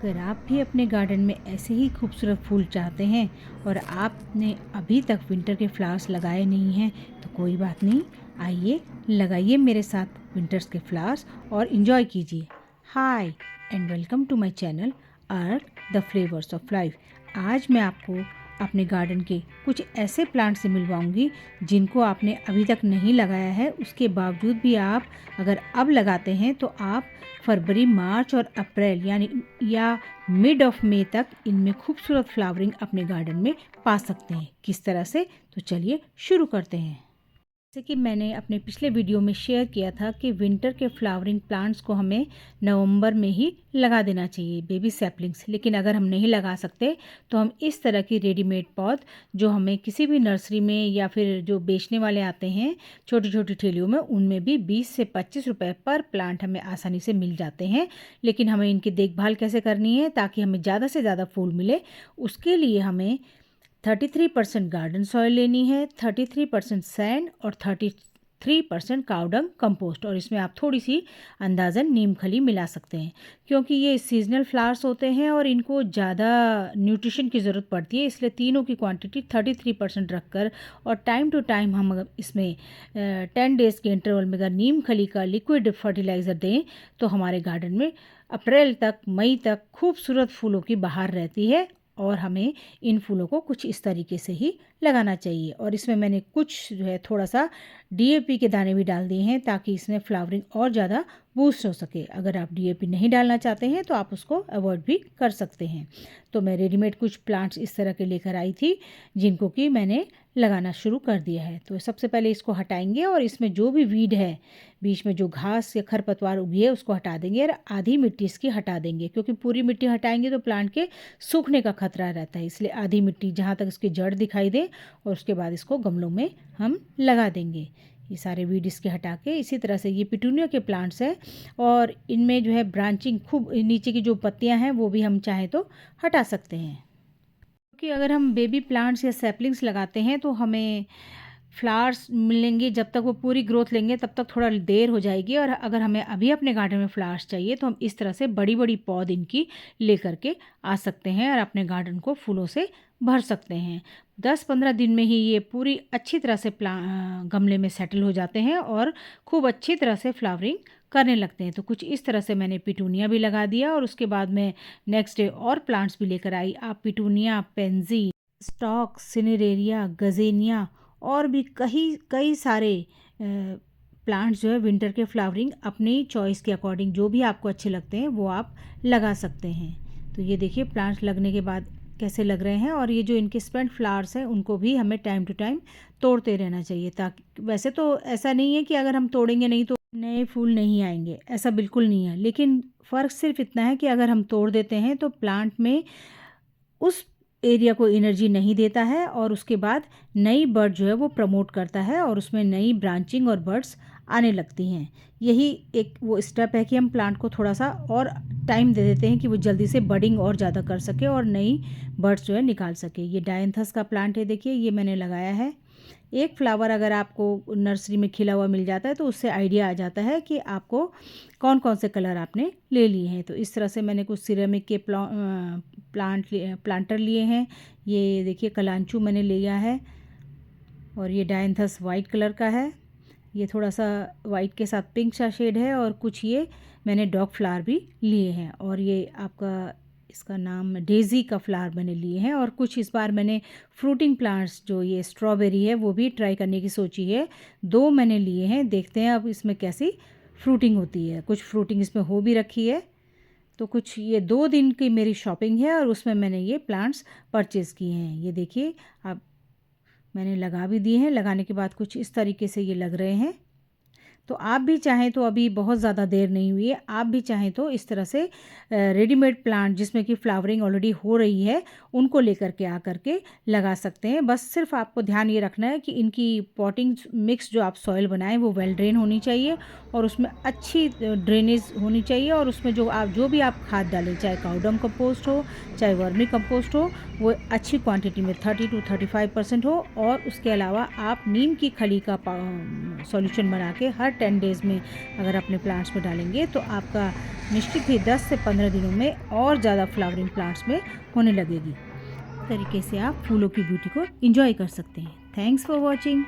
अगर आप भी अपने गार्डन में ऐसे ही खूबसूरत फूल चाहते हैं और आपने अभी तक विंटर के फ्लावर्स लगाए नहीं हैं तो कोई बात नहीं, आइए लगाइए मेरे साथ विंटर्स के फ्लावर्स और इन्जॉय कीजिए। Hi and welcome to my channel earth the flavours of life. आज मैं आपको अपने गार्डन के कुछ ऐसे प्लांट से मिलवाऊंगी जिनको आपने अभी तक नहीं लगाया है, उसके बावजूद भी आप अगर अब लगाते हैं तो आप फरवरी, मार्च और अप्रैल या मिड ऑफ मई तक इनमें खूबसूरत फ्लावरिंग अपने गार्डन में पा सकते हैं। किस तरह से, तो चलिए शुरू करते हैं। जैसे कि मैंने अपने पिछले वीडियो में शेयर किया था कि विंटर के फ्लावरिंग प्लांट्स को हमें नवंबर में ही लगा देना चाहिए, बेबी सैपलिंग्स। लेकिन अगर हम नहीं लगा सकते तो हम इस तरह की रेडीमेड पौध जो हमें किसी भी नर्सरी में या फिर जो बेचने वाले आते हैं छोटी छोटी ठेलियों में, उनमें भी 20 से 25 रुपए पर प्लांट हमें आसानी से मिल जाते हैं। लेकिन हमें इनकी देखभाल कैसे करनी है ताकि हमें ज़्यादा से ज़्यादा फूल मिले, उसके लिए हमें 33% गार्डन सॉइल लेनी है, 33% सैंड और 33% कावडंग कंपोस्ट, और इसमें आप थोड़ी सी अंदाज़न नीम खली मिला सकते हैं क्योंकि ये सीजनल फ्लावर्स होते हैं और इनको ज़्यादा न्यूट्रिशन की ज़रूरत पड़ती है। इसलिए तीनों की क्वांटिटी 33% रखकर और टाइम टू टाइम हम अगर इसमें 10 डेज़ के इंटरवल में अगर नीम खली का लिक्विड फर्टिलाइज़र दें तो हमारे गार्डन में अप्रैल तक, मई तक खूबसूरत फूलों की बहार रहती है। और हमें इन फूलों को कुछ इस तरीके से ही लगाना चाहिए। और इसमें मैंने कुछ जो है थोड़ा सा डीएपी के दाने भी डाल दिए हैं ताकि इसमें फ्लावरिंग और ज़्यादा बूस्ट हो सके। अगर आप डीएपी नहीं डालना चाहते हैं तो आप उसको अवॉइड भी कर सकते हैं। तो मैं रेडीमेड कुछ प्लांट्स इस तरह के लेकर आई थी जिनको कि मैंने लगाना शुरू कर दिया है। तो सबसे पहले इसको हटाएंगे और इसमें जो भी वीड है, बीच में जो घास या खरपतवार उगी है, उसको हटा देंगे और आधी मिट्टी इसकी हटा देंगे क्योंकि पूरी मिट्टी हटाएंगे तो प्लांट के सूखने का खतरा रहता है। इसलिए आधी मिट्टी जहाँ तक इसकी जड़ दिखाई दे और उसके बाद इसको गमलों में हम लगा देंगे। ये सारे वीड इसके हटा के इसी तरह से, ये पिटूनिया के प्लांट्स हैं और इनमें जो है ब्रांचिंग खूब, नीचे की जो पत्तियां हैं वो भी हम चाहें तो हटा सकते हैं। क्योंकि अगर हम बेबी प्लांट्स या सैपलिंग्स लगाते हैं तो हमें फ्लावर्स मिलेंगे, जब तक वो पूरी ग्रोथ लेंगे तब तक थोड़ा देर हो जाएगी। और अगर हमें अभी अपने गार्डन में फ्लावर्स चाहिए तो हम इस तरह से बड़ी बड़ी पौध इनकी लेकर के आ सकते हैं और अपने गार्डन को फूलों से भर सकते हैं। 10-15 दिन में ही ये पूरी अच्छी तरह से गमले में सेटल हो जाते हैं और खूब अच्छी तरह से फ्लावरिंग करने लगते हैं। तो कुछ इस तरह से मैंने पिटूनिया भी लगा दिया और उसके बाद में नेक्स्ट डे और प्लांट्स भी लेकर आई। आप पिटूनिया, पेंजी, स्टॉक, सिनेरेरिया, गजेनिया और भी कई सारे प्लांट्स जो है विंटर के फ्लावरिंग अपनी चॉइस के अकॉर्डिंग जो भी आपको अच्छे लगते हैं वो आप लगा सकते हैं। तो ये देखिए प्लांट्स लगने के बाद कैसे लग रहे हैं। और ये जो इनके स्पेंट फ्लावर्स हैं उनको भी हमें टाइम टू टाइम तोड़ते रहना चाहिए, ताकि वैसे तो ऐसा नहीं है कि अगर हम तोड़ेंगे नहीं तो नए फूल नहीं आएंगे, ऐसा बिल्कुल नहीं है। लेकिन फ़र्क सिर्फ इतना है कि अगर हम तोड़ देते हैं तो प्लांट में उस एरिया को एनर्जी नहीं देता है और उसके बाद नई बर्ड जो है वो प्रमोट करता है और उसमें नई ब्रांचिंग और बर्ड्स आने लगती हैं। यही एक वो स्टेप है कि हम प्लांट को थोड़ा सा और टाइम दे देते हैं कि वो जल्दी से बडिंग और ज़्यादा कर सके और नई बर्ड्स जो है निकाल सके। ये डायंथस का प्लांट है, देखिए ये मैंने लगाया है। एक फ्लावर अगर आपको नर्सरी में खिला हुआ मिल जाता है तो उससे आइडिया आ जाता है कि आपको कौन कौन से कलर आपने ले लिए हैं। तो इस तरह से मैंने कुछ सिरेमिक के प्लांटर लिए हैं। ये देखिए कलांचू मैंने लिया है और ये डायंथस वाइट कलर का है। ये थोड़ा सा वाइट के साथ पिंक सा शेड है। और कुछ ये मैंने डॉग फ्लावर भी लिए हैं और ये आपका इसका नाम डेज़ी का फ्लावर मैंने लिए हैं। और कुछ इस बार मैंने फ्रूटिंग प्लांट्स, जो ये स्ट्रॉबेरी है वो भी ट्राई करने की सोची है। 2 मैंने लिए हैं, देखते हैं अब इसमें कैसी फ्रूटिंग होती है। कुछ फ्रूटिंग इसमें हो भी रखी है। तो कुछ ये 2 दिन की मेरी शॉपिंग है और उसमें मैंने ये प्लांट्स परचेज़ किए हैं। ये देखिए अब मैंने लगा भी दिए हैं। लगाने के बाद कुछ इस तरीके से ये लग रहे हैं। तो आप भी चाहें तो, अभी बहुत ज़्यादा देर नहीं हुई है, आप भी चाहें तो इस तरह से रेडीमेड प्लांट जिसमें कि फ्लावरिंग ऑलरेडी हो रही है उनको लेकर के आ करके लगा सकते हैं। बस सिर्फ आपको ध्यान ये रखना है कि इनकी पॉटिंग मिक्स जो आप सॉइल बनाएं वो वेल ड्रेन होनी चाहिए और उसमें अच्छी ड्रेनेज होनी चाहिए। और उसमें जो भी आप खाद डालें, चाहे काउडंग कंपोस्ट हो चाहे वर्मी कंपोस्ट हो, वो अच्छी क्वांटिटी में 30 to 35% हो। और उसके अलावा आप नीम की खली का सॉल्यूशन बना के हर 10 डेज़ में अगर अपने प्लांट्स में डालेंगे तो आपका निश्चित ही 10 से 15 दिनों में और ज़्यादा फ्लावरिंग प्लांट्स में होने लगेगी। इस तरीके से आप फूलों की ब्यूटी को एंजॉय कर सकते हैं। Thanks for watching.